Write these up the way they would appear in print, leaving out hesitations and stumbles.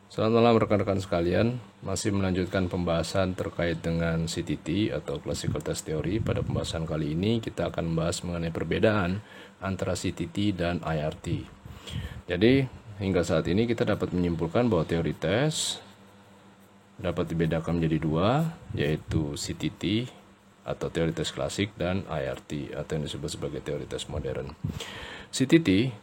Selamat malam rekan-rekan sekalian, masih melanjutkan pembahasan terkait dengan CTT atau Classical Test Theory. Pada pembahasan kali ini kita akan membahas mengenai perbedaan antara CTT dan IRT. Jadi hingga saat ini kita dapat menyimpulkan bahwa teori tes dapat dibedakan menjadi dua, yaitu CTT atau teori tes klasik dan IRT atau yang disebut sebagai teori tes modern. CTT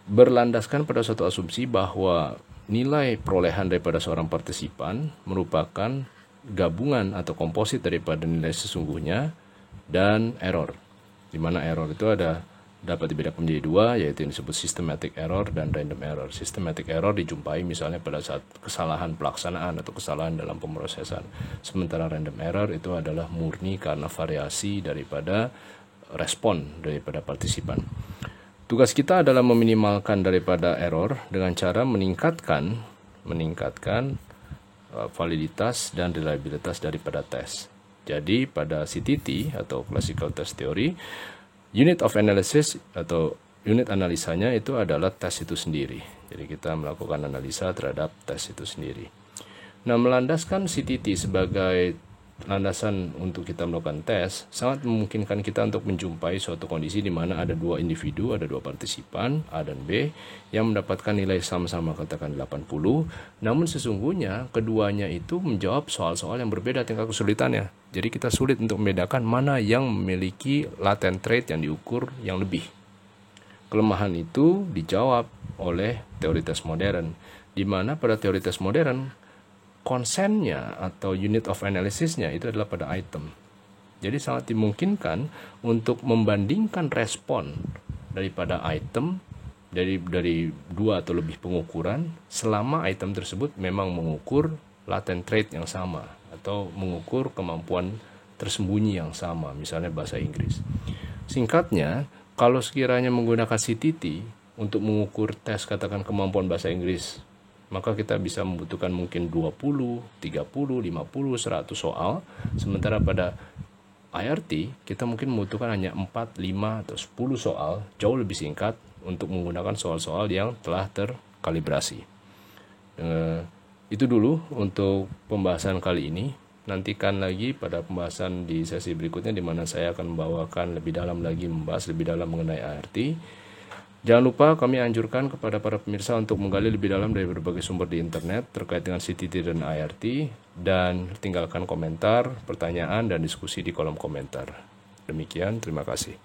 berlandaskan pada suatu asumsi bahwa nilai perolehan daripada seorang partisipan merupakan gabungan atau komposit daripada nilai sesungguhnya dan error, di mana error itu dapat dibedakan menjadi dua, yaitu yang disebut systematic error dan random error. Systematic error dijumpai misalnya pada saat kesalahan pelaksanaan atau kesalahan dalam pemrosesan, sementara random error itu adalah murni karena variasi daripada respon daripada partisipan. Tugas kita adalah meminimalkan daripada error dengan cara meningkatkan validitas dan reliabilitas daripada tes. Jadi pada CTT atau Classical Test Theory, unit of analysis atau unit analisanya itu adalah tes itu sendiri. Jadi kita melakukan analisa terhadap tes itu sendiri. Nah, melandaskan CTT sebagai landasan untuk kita melakukan tes sangat memungkinkan kita untuk menjumpai suatu kondisi di mana ada dua individu, ada dua partisipan A dan B yang mendapatkan nilai sama-sama katakan 80, namun sesungguhnya keduanya itu menjawab soal-soal yang berbeda tingkat kesulitannya. Jadi kita sulit untuk membedakan mana yang memiliki latent trait yang diukur yang lebih. Kelemahan itu dijawab oleh teori tes modern, di mana pada teori tes modern konsennya atau unit of analysisnya itu adalah pada item. Jadi sangat dimungkinkan untuk membandingkan respon daripada item dari dua atau lebih pengukuran selama item tersebut memang mengukur latent trait yang sama atau mengukur kemampuan tersembunyi yang sama, misalnya bahasa Inggris. Singkatnya, kalau sekiranya menggunakan CTT untuk mengukur tes katakan kemampuan bahasa Inggris, maka kita bisa membutuhkan mungkin 20, 30, 50, 100 soal. Sementara pada IRT, kita mungkin membutuhkan hanya 4, 5, atau 10 soal, jauh lebih singkat untuk menggunakan soal-soal yang telah terkalibrasi. Itu dulu untuk pembahasan kali ini. Nantikan lagi pada pembahasan di sesi berikutnya, di mana saya akan membawakan lebih dalam lagi, membahas lebih dalam mengenai IRT. Jangan lupa kami anjurkan kepada para pemirsa untuk menggali lebih dalam dari berbagai sumber di internet terkait dengan CTT dan IRT, dan tinggalkan komentar, pertanyaan, dan diskusi di kolom komentar. Demikian, terima kasih.